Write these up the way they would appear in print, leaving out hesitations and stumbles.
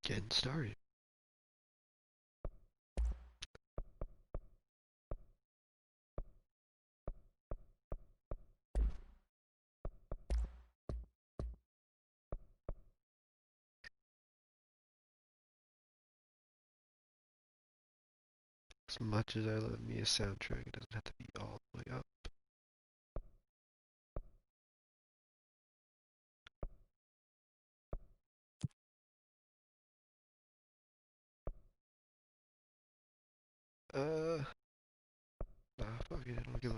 Getting started. As much as I love me a soundtrack, it doesn't have to be all the way up. Uh, nah, fuck it, I don't give a...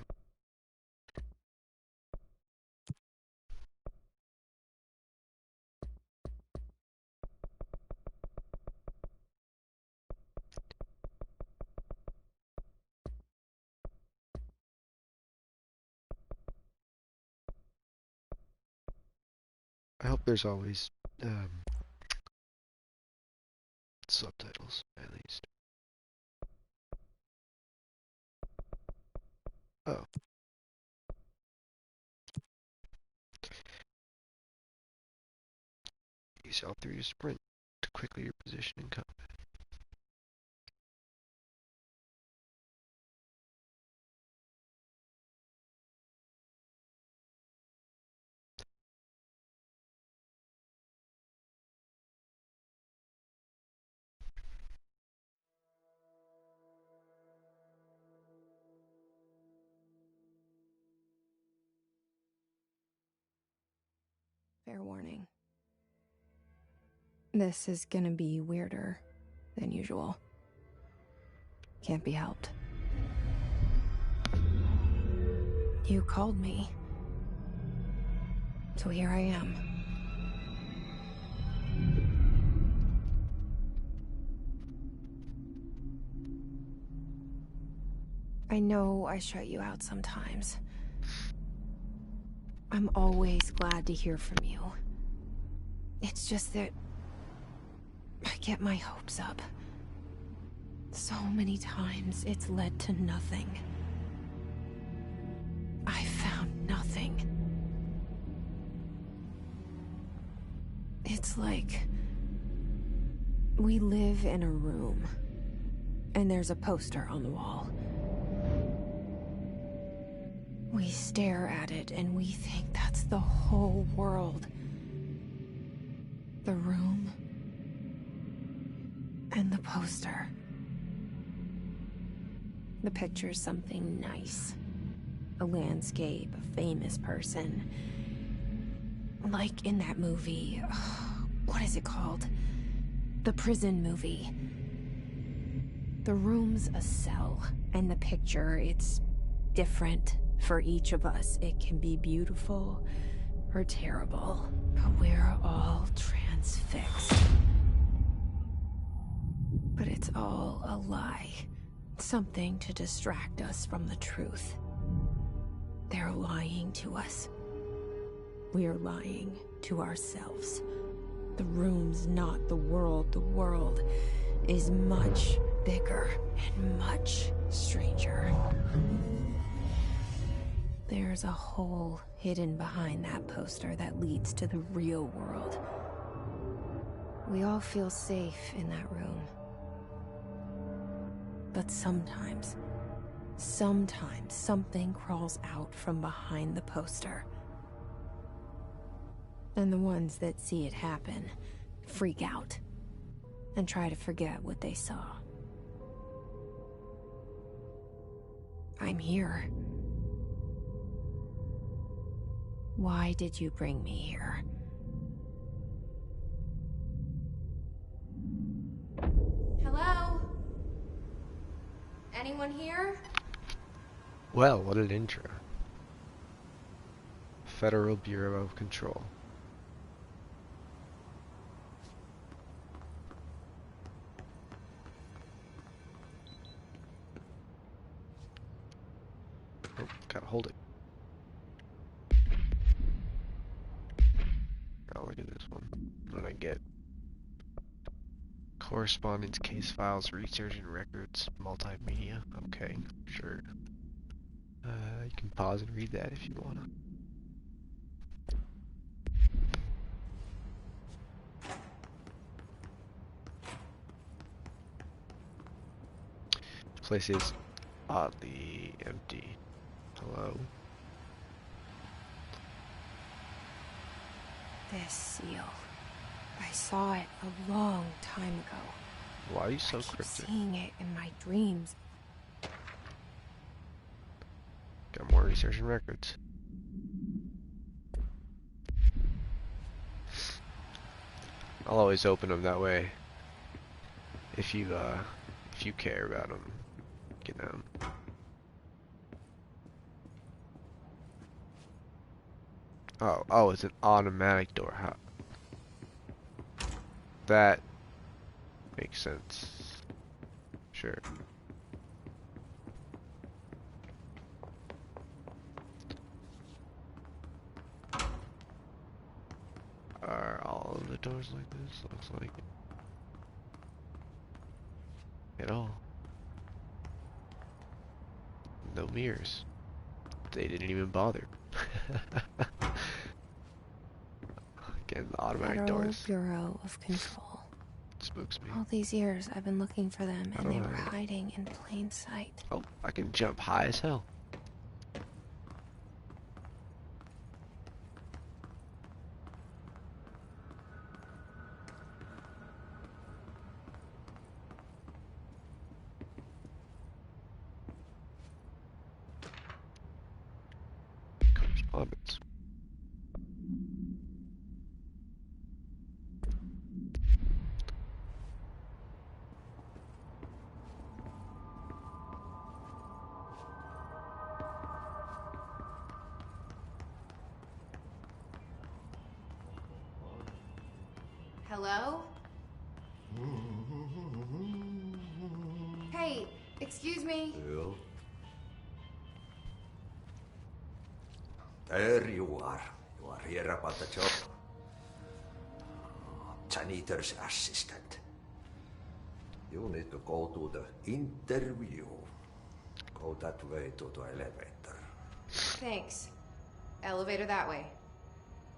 I hope there's always, subtitles, at least. Oh. Use L3 to sprint to quickly reposition in combat. Fair warning. This is gonna be weirder than usual. Can't be helped. You called me. So here I am. I know I shut you out sometimes. I'm always glad to hear from you. It's just that I get my hopes up. So many times it's led to nothing. I found nothing. It's like we live in a room, and there's a poster on the wall. We stare at it and we think that's the whole world. The room and the poster. The picture's something nice. A landscape, a famous person. Like in that movie, what is it called? The prison movie. The room's a cell, and the picture, it's different for each of us. It can be beautiful or terrible, but we're all transfixed. But it's all a lie. Something to distract us from the truth. They're lying to us. We're lying to ourselves. The room's not the world. The world is much bigger and much stranger. There's a hole hidden behind that poster that leads to the real world. We all feel safe in that room. But sometimes something crawls out from behind the poster. And the ones that see it happen freak out and try to forget what they saw. I'm here. Why did you bring me here? Hello? Anyone here? Well, what an intro. Federal Bureau of Control. Oh, gotta hold it. Oh, look at this one. What did I get? Correspondence, case files, research and records, multimedia. Okay, sure. You can pause and read that if you wanna. place is oddly empty. Hello? This seal. I saw it a long time ago. Why are you so I keep cryptic? seeing it in my dreams. Got more research and records. I'll always open them that way. If you care about them, you know. Oh, it's an automatic door. How? That makes sense. Sure. Are all of the doors like this? Looks like it. At all. No mirrors. They didn't even bother. Again, the automatic Federal doors. Bureau of Control. Spooks me. All these years I've been looking for them, How and do they were I- hiding in plain sight. Oh, I can jump high as hell. Correspondence. Hello? Hey, excuse me. Well, there you are. You are here about the job. Janitor's assistant. You need to go to the interview. Go that way to the elevator. Thanks. Elevator that way.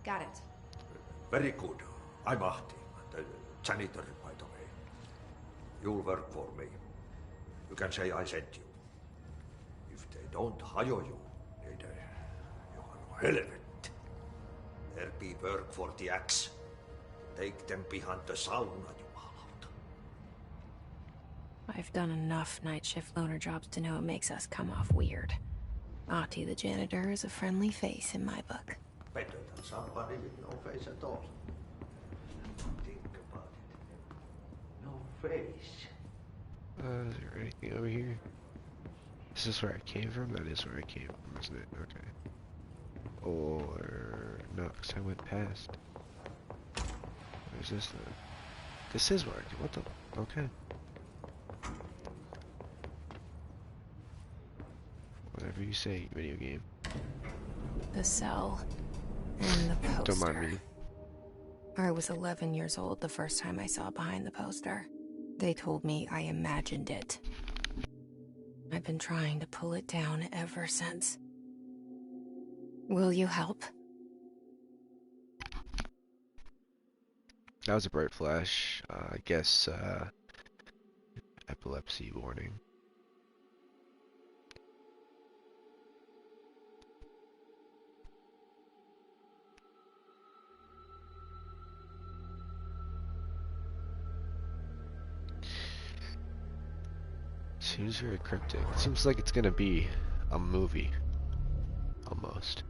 Got it. Very good. I'm Ahti, the janitor, by the way. You'll work for me. You can say I sent you. If they don't hire you, you are relevant. There be work for the axe. Take them behind the sauna, jumalauta. I've done enough night shift loner jobs to know it makes us come off weird. Ahti the janitor is a friendly face in my book. Better than somebody with no face at all. Think about it. No face. Is there anything over here? Is this where I came from? That is where I came from, isn't it? Okay. Or no, because I went past. Where's this then? This is where I came. What the? Okay. Whatever you say, video game. The cell and the poster. Don't mind me. I was 11 years old the first time I saw behind the poster. They told me I imagined it. I've been trying to pull it down ever since. Will you help? That was a bright flash. I guess, epilepsy warning. Seems very cryptic. It seems like it's gonna be a movie. Almost.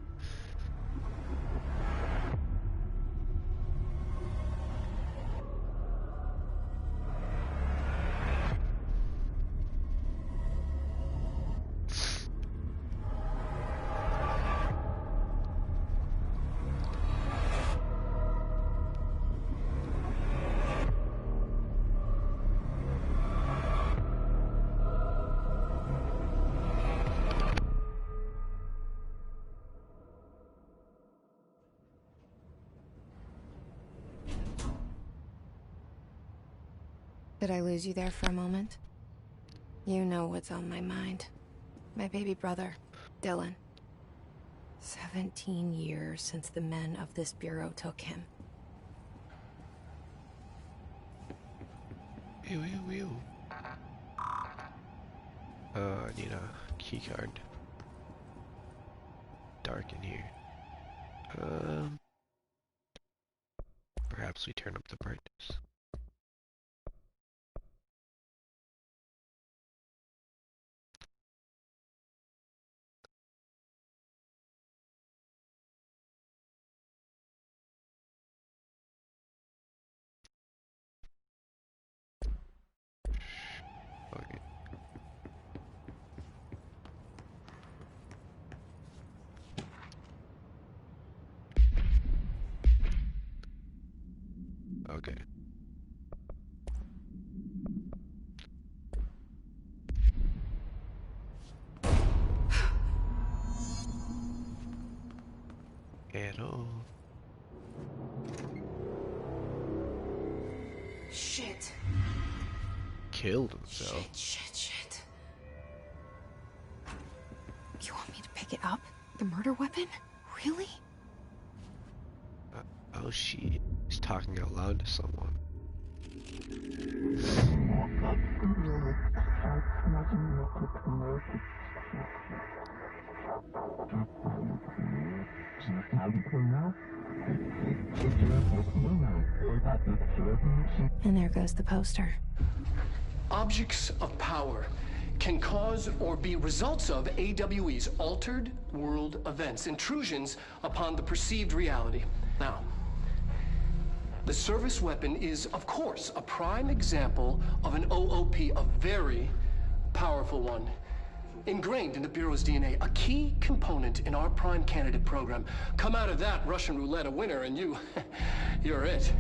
Did I lose you there for a moment? You know what's on my mind. My baby brother, Dylan. 17 years since the men of this bureau took him. Ew, ew, ew. I need a key card. Dark in here. Perhaps we turn up the brightness. Okay. Okay. Hello. Shit. Killed himself. Shit. You want me to pick it up? The murder weapon? Really? Oh shit. He's talking out loud to someone. And there goes the poster. Objects of power can cause or be results of AWE's altered world events, intrusions upon the perceived reality. Now, the service weapon is, of course, a prime example of an OOP, a very powerful one. Ingrained in the Bureau's DNA, a key component in our prime candidate program. Come out of that Russian roulette a winner and you're it.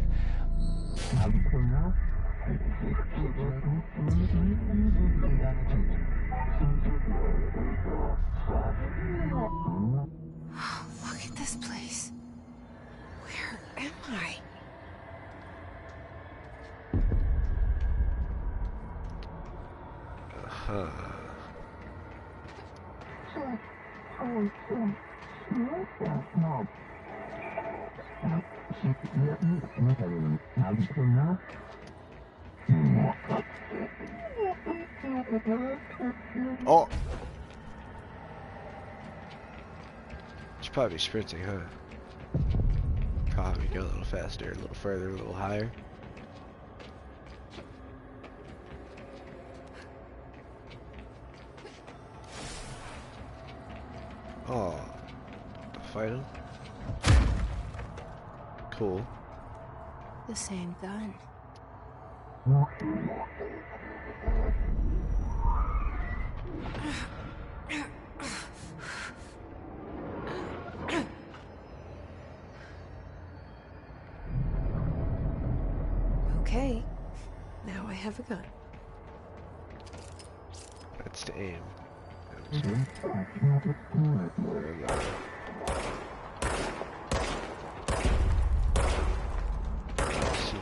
Look at this place. Where am I? Oh! Should probably be sprinting, huh? Probably go a little faster, a little further, a little higher. Oh, fight him. Cool. The same gun. Okay, now I have a gun. That's to aim. Seems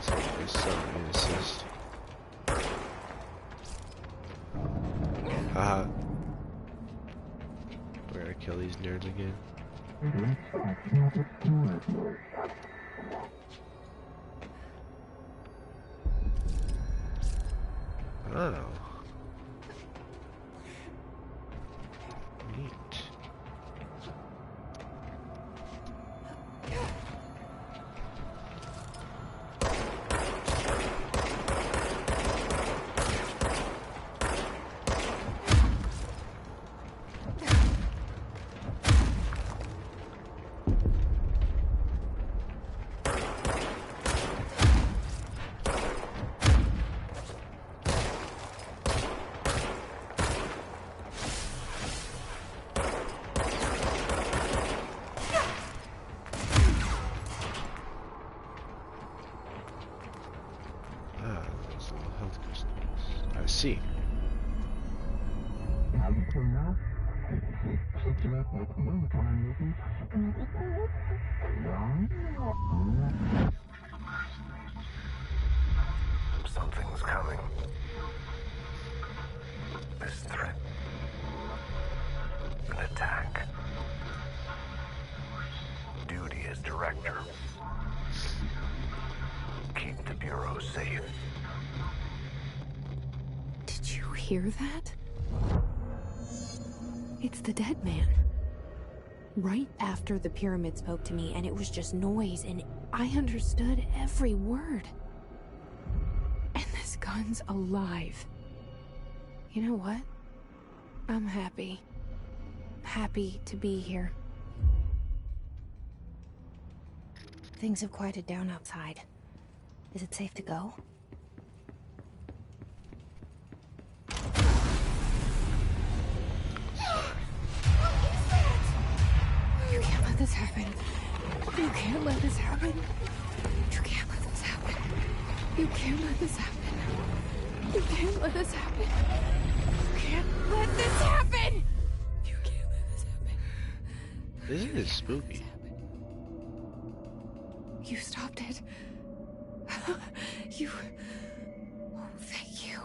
like there's some assist. Haha. We're gonna kill these nerds again. Oh. Neat. I see. Something's coming. This threat. An attack. Duty as director. Keep the Bureau safe. Did you hear that? It's the dead man. Right after the pyramid spoke to me, and it was just noise, and I understood every word. And this gun's alive. You know what? I'm happy. Happy to be here. Things have quieted down outside. Is it safe to go? You can't let this happen. You can't let this happen. You can't let this happen. You can't let this happen. You can't let this happen. You can't let this happen. You can't let this happen. Isn't it spooky? You stopped it. You... Oh, thank you.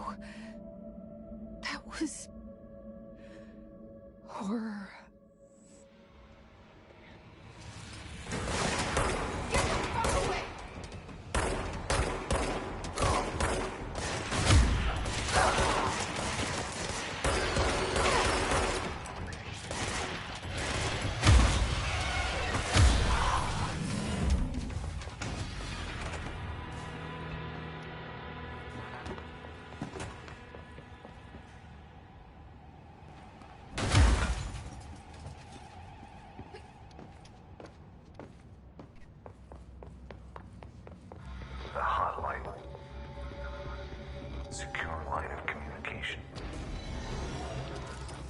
That was... horror. The hotline. Secure line of communication.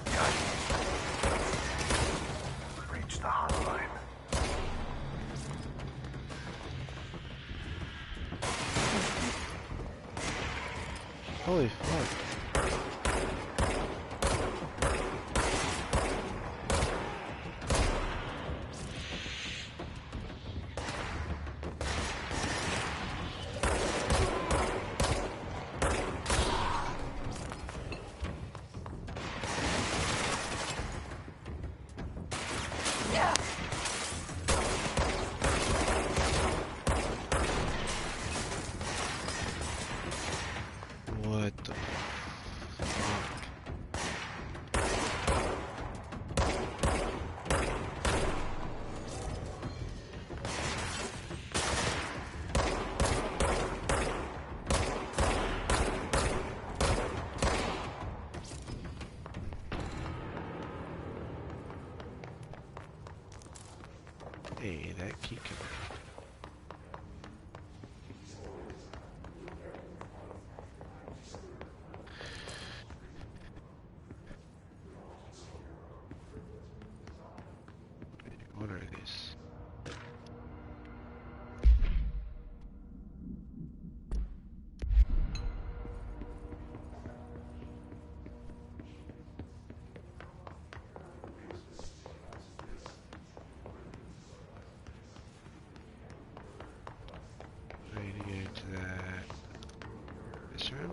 Got it. Reach the hotline. Holy fuck. What the fuck? Hey, that key can... What are these? I need to get into that. This room?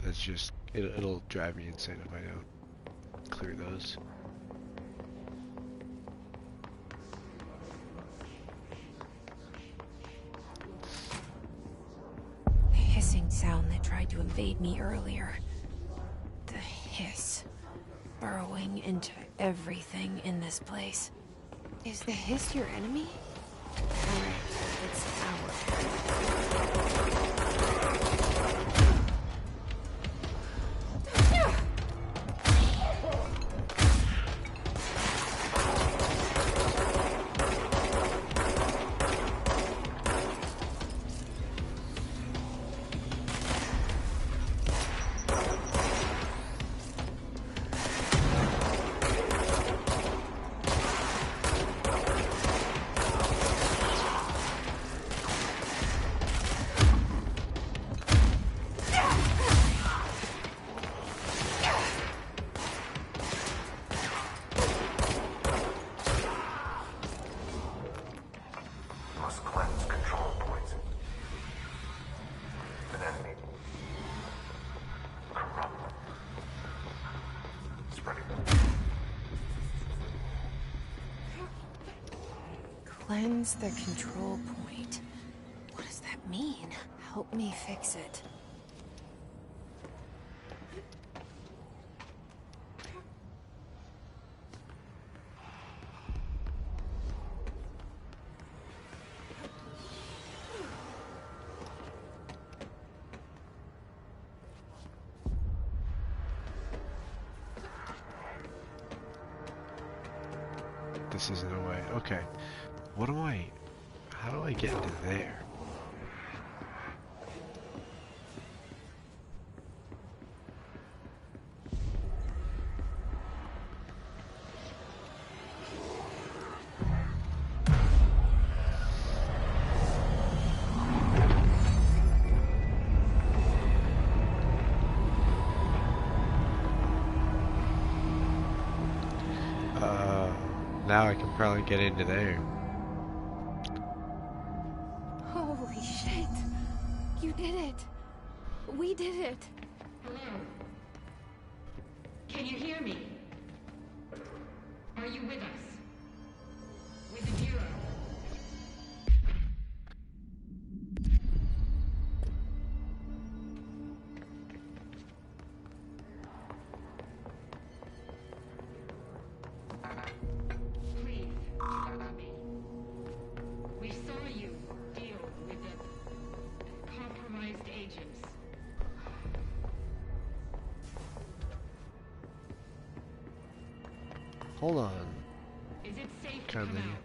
That's just, it'll drive me insane if I don't clear those. The hissing sound that tried to invade me earlier. The hiss. Burrowing into everything in this place. Is the hiss your enemy? Or it's our... Cleanse the control point. What does that mean? Help me fix it. This isn't a way. Okay. What do I... How do I get into there? Now I can probably get into there. Holy shit! You did it! We did it! Hello? Can you hear me? Are you with us? With the Bureau? Please, follow me. We saw you deal with the compromised agents. Hold on. Is it safe to Come come in. out?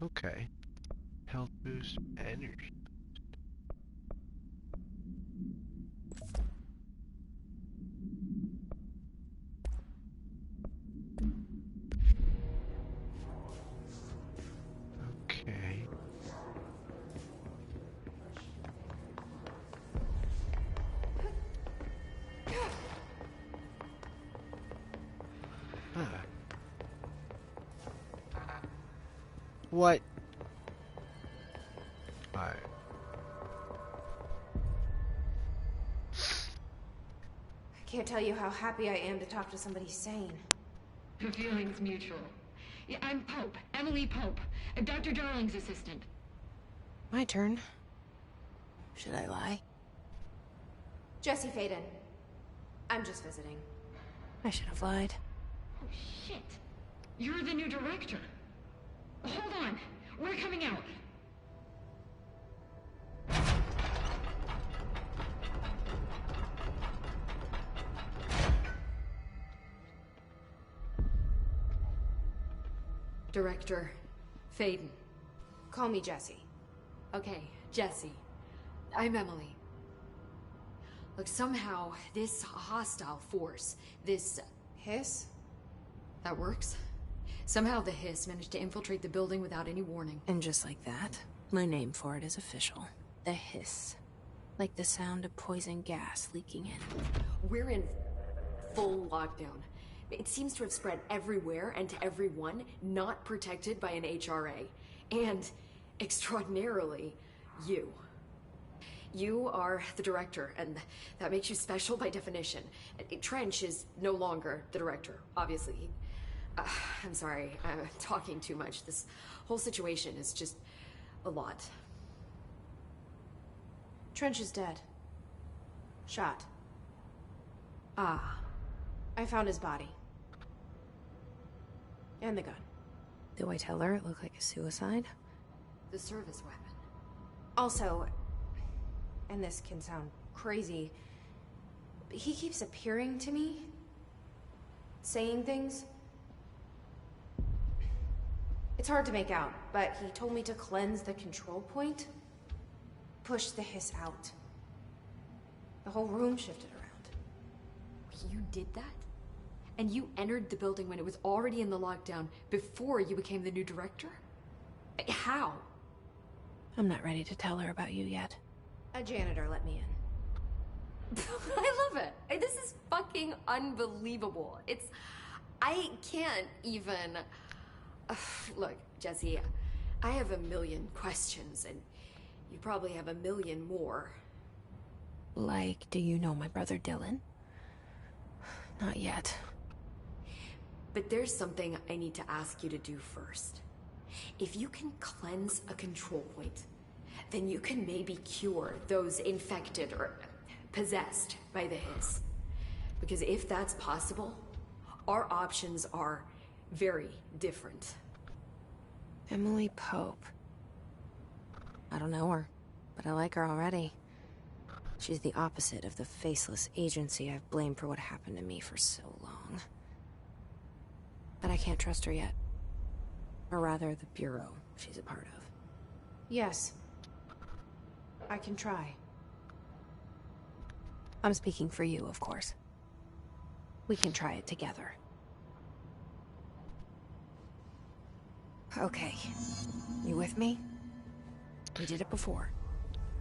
Okay. Health boost, energy. Okay. Ah. What? Alright. I can't tell you how happy I am to talk to somebody sane. The feeling's mutual. Yeah, I'm Pope, Emily Pope, Dr. Darling's assistant. My turn. Should I lie? Jesse Faden. I'm just visiting. I should have lied. Oh, shit. You're the new director. Hold on. We're coming out. Director Faden. Call me Jesse. Okay, Jesse. I'm Emily. Look, somehow this hostile force, this... Hiss? that works? Somehow the Hiss managed to infiltrate the building without any warning. And just like that, my name for it is official. The Hiss. Like the sound of poison gas leaking in. We're in full lockdown. It seems to have spread everywhere and to everyone not protected by an HRA. And, extraordinarily, you. You are the director, and that makes you special by definition. Trench is no longer the director, obviously. I'm sorry, I'm talking too much. This whole situation is just a lot. Trench is dead. Shot. Ah. I found his body. And the gun. Do I tell her it looked like a suicide? The service weapon. Also, and this can sound crazy, but he keeps appearing to me, saying things. It's hard to make out, but he told me to cleanse the control point, push the Hiss out. The whole room shifted around. You did that? And you entered the building when it was already in the lockdown before you became the new director? How? I'm not ready to tell her about you yet. A janitor let me in. I love it. This is fucking unbelievable. I can't even... Look, Jesse, I have a million questions, and you probably have a million more. Like, do you know my brother Dylan? Not yet. But there's something I need to ask you to do first. If you can cleanse a control point, then you can maybe cure those infected or possessed by the Hiss. Because if that's possible, our options are very different. Emily Pope. I don't know her, but I like her already. She's the opposite of the faceless agency I've blamed for what happened to me for so long. But I can't trust her yet. Or rather, the Bureau she's a part of. Yes. I can try. I'm speaking for you, of course. We can try it together. Okay. You with me? We did it before.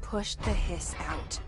Push the Hiss out.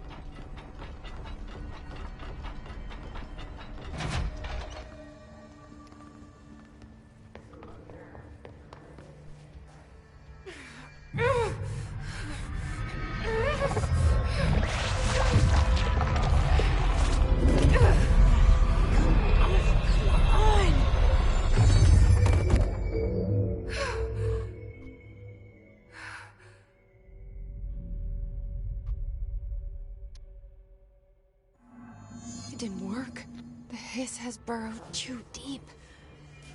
It didn't work. The Hiss has burrowed too deep.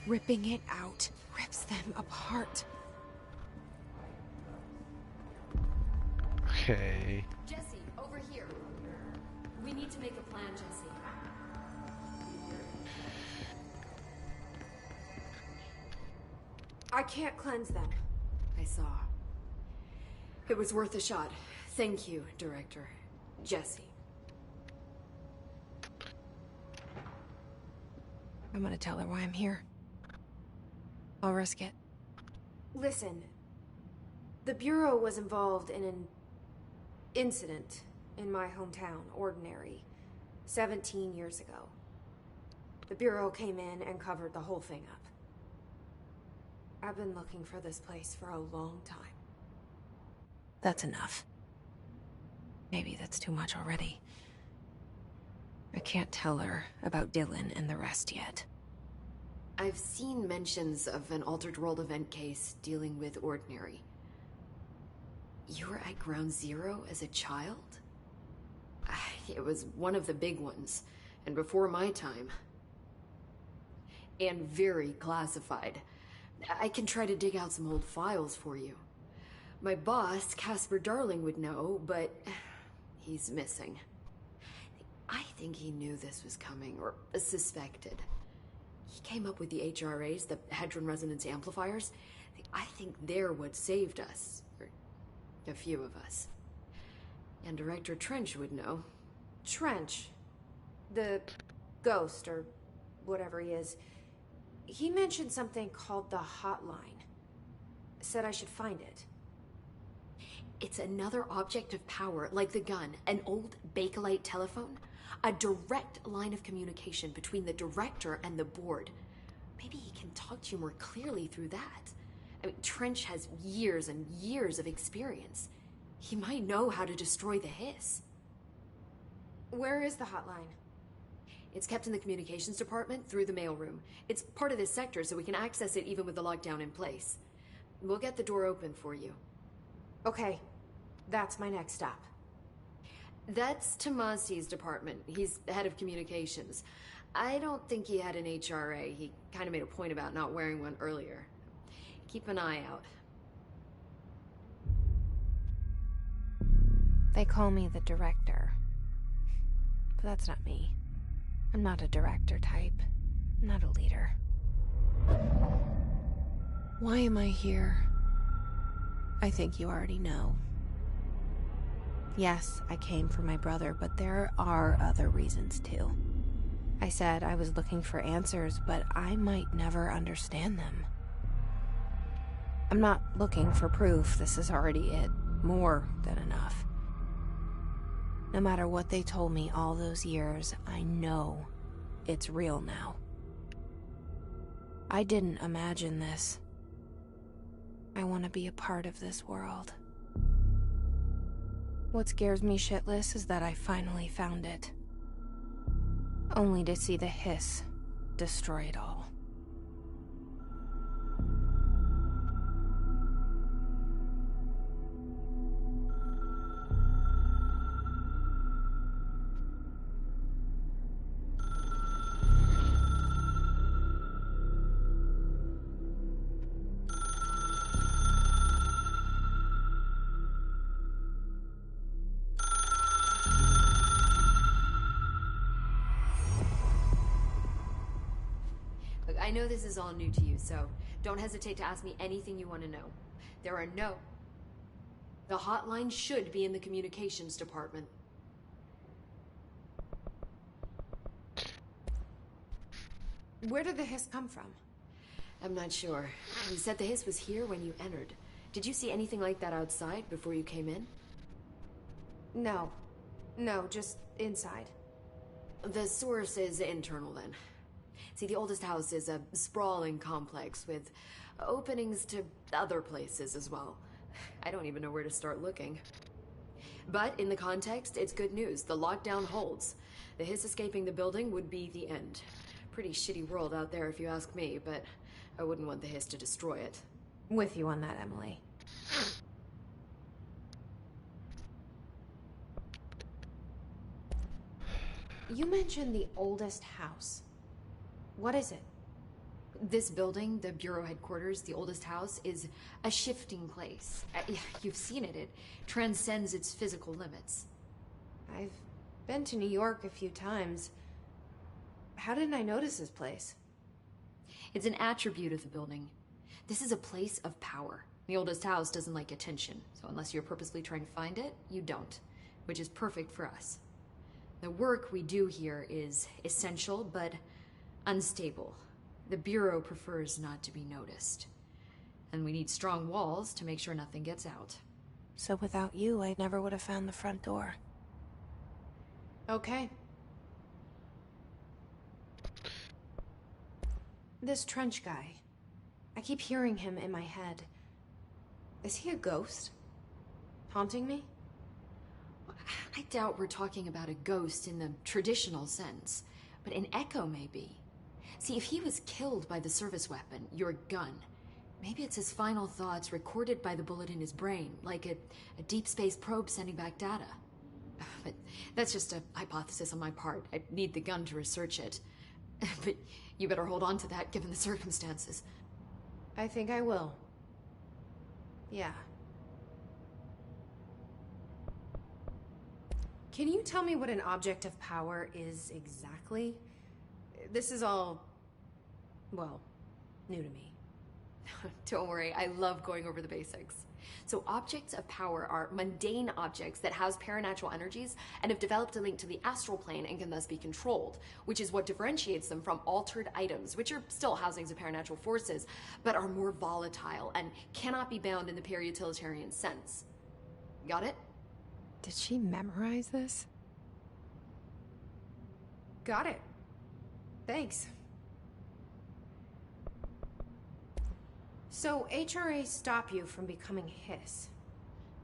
Ripping it out rips them apart. Okay. Jesse, over here. We need to make a plan, Jesse. I can't cleanse them. I saw. It was worth a shot. Thank you, Director. Jesse. I'm gonna tell her why I'm here. I'll risk it. Listen. The Bureau was involved in an incident in my hometown, Ordinary, 17 years ago. The Bureau came in and covered the whole thing up. I've been looking for this place for a long time. That's enough. Maybe that's too much already. I can't tell her about Dylan and the rest yet. I've seen mentions of an Altered World event case dealing with Ordinary. You were at Ground Zero as a child? It was one of the big ones, and before my time. And very classified. I can try to dig out some old files for you. My boss, Casper Darling, would know, but he's missing. I think he knew this was coming, or suspected. He came up with the HRAs, the Hadron Resonance Amplifiers. I think they're what saved us. Or a few of us. And Director Trench would know. Trench? The ghost, or whatever he is. He mentioned something called the Hotline. Said I should find it. It's another object of power, like the gun, an old Bakelite telephone. A direct line of communication between the director and the board. Maybe he can talk to you more clearly through that. I mean, Trench has years and years of experience. He might know how to destroy the Hiss. Where is the hotline? It's kept in the communications department through the mailroom. It's part of this sector, so we can access it even with the lockdown in place. We'll get the door open for you. Okay, that's my next stop. That's Tomasi's department. He's the head of communications. I don't think he had an HRA. He kind of made a point about not wearing one earlier. Keep an eye out. They call me the director. But that's not me. I'm not a director type. I'm not a leader. Why am I here? I think you already know. Yes, I came for my brother, but there are other reasons too. I said I was looking for answers, but I might never understand them. I'm not looking for proof. This is already it. More than enough. No matter what they told me all those years, I know it's real now. I didn't imagine this. I want to be a part of this world. What scares me shitless is that I finally found it. Only to see the hiss destroy it all. Look, I know this is all new to you, so don't hesitate to ask me anything you want to know. The hotline should be in the communications department. Where did the hiss come from? I'm not sure. You said the hiss was here when you entered. Did you see anything like that outside before you came in? No. No, just inside. The source is internal then. See, the oldest house is a sprawling complex with openings to other places as well. I don't even know where to start looking. But in the context, it's good news. The lockdown holds. The hiss escaping the building would be the end. Pretty shitty world out there if you ask me, but I wouldn't want the hiss to destroy it. With you on that, Emily. You mentioned the oldest house. What is it? This building, the Bureau headquarters, the oldest house, is a shifting place. You've seen it. It transcends its physical limits. I've been to New York a few times. How didn't I notice this place? It's an attribute of the building. This is a place of power. The oldest house doesn't like attention, so unless you're purposely trying to find it, you don't, which is perfect for us. The work we do here is essential, but unstable. The Bureau prefers not to be noticed. And we need strong walls to make sure nothing gets out. So without you, I never would have found the front door. Okay. This Trench guy. I keep hearing him in my head. Is he a ghost? Haunting me? I doubt we're talking about a ghost in the traditional sense, but an echo maybe. See, if he was killed by the service weapon, your gun, maybe it's his final thoughts recorded by the bullet in his brain, like a deep space probe sending back data. But that's just a hypothesis on my part. I need the gun to research it. But you better hold on to that given the circumstances. I think I will. Yeah. Can you tell me what an object of power is exactly? This is all, well, new to me. Don't worry, I love going over the basics. So objects of power are mundane objects that house paranatural energies and have developed a link to the astral plane and can thus be controlled, which is what differentiates them from altered items, which are still housings of paranatural forces, but are more volatile and cannot be bound in the peri-utilitarian sense. Got it? Did she memorize this? Got it. Thanks. So, HRA stop you from becoming Hiss?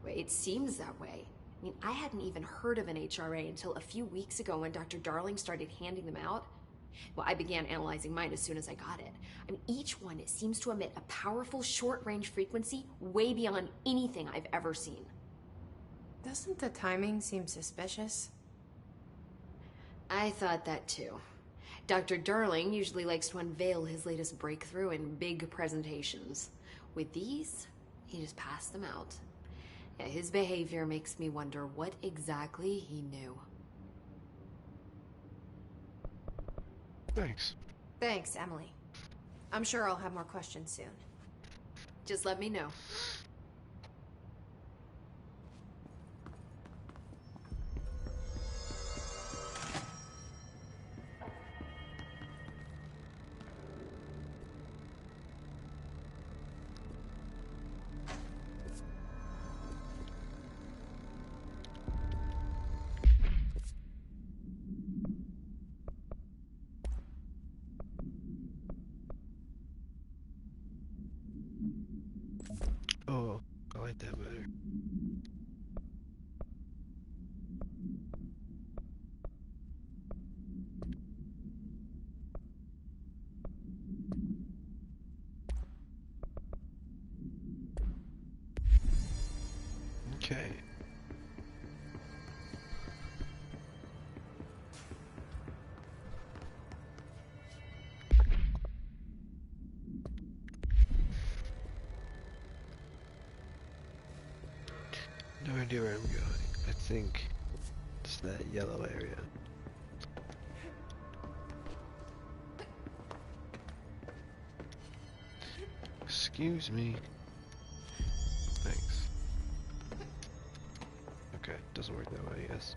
Well, it seems that way. I mean, I hadn't even heard of an HRA until a few weeks ago when Dr. Darling started handing them out. Well, I began analyzing mine as soon as I got it. I mean, each one seems to emit a powerful short-range frequency way beyond anything I've ever seen. Doesn't the timing seem suspicious? I thought that too. Dr. Darling usually likes to unveil his latest breakthrough in big presentations. With these, he just passed them out. Yeah, his behavior makes me wonder what exactly he knew. Thanks. Thanks, Emily. I'm sure I'll have more questions soon. Just let me know. idea where I'm going. I think it's that yellow area. Excuse me. Thanks. Okay, doesn't work that way, I guess.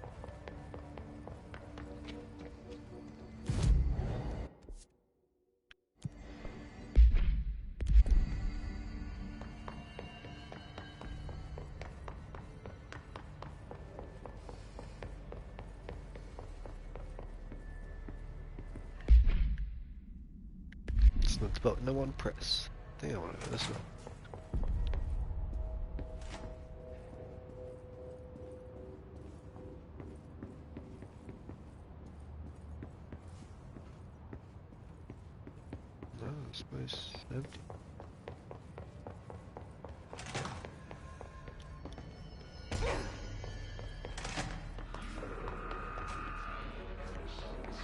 It's not the button I want to press. I think I want to go this way. No, this place is empty.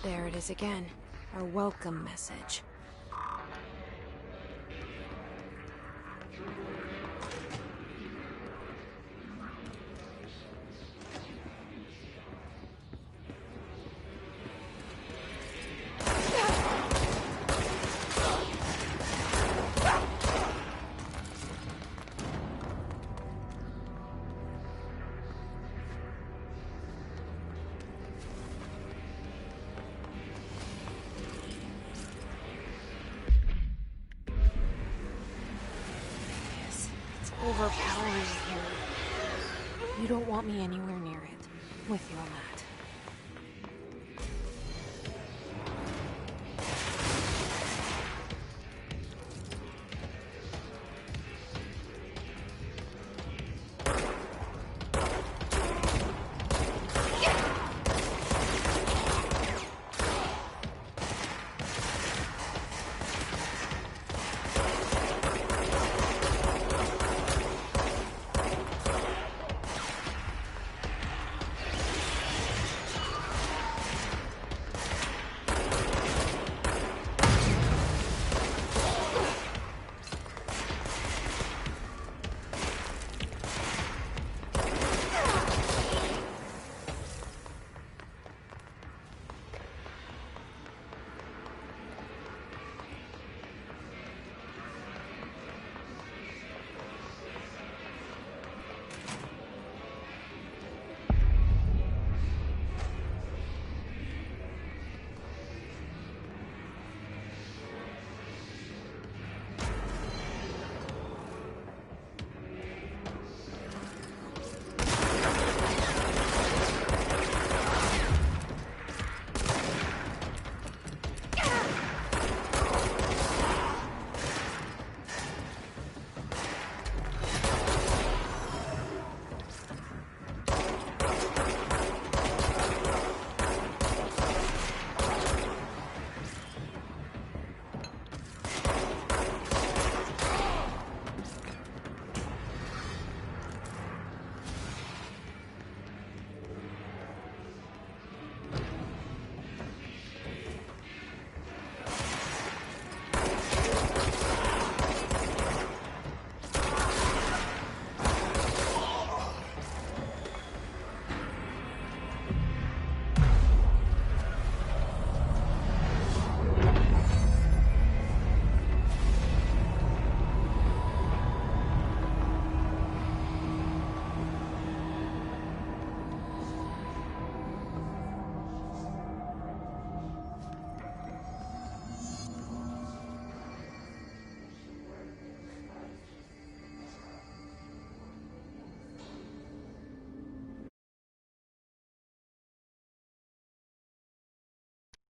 There it is again. Our welcome message. Overpowering here. You don't want me anywhere near it. With you on that.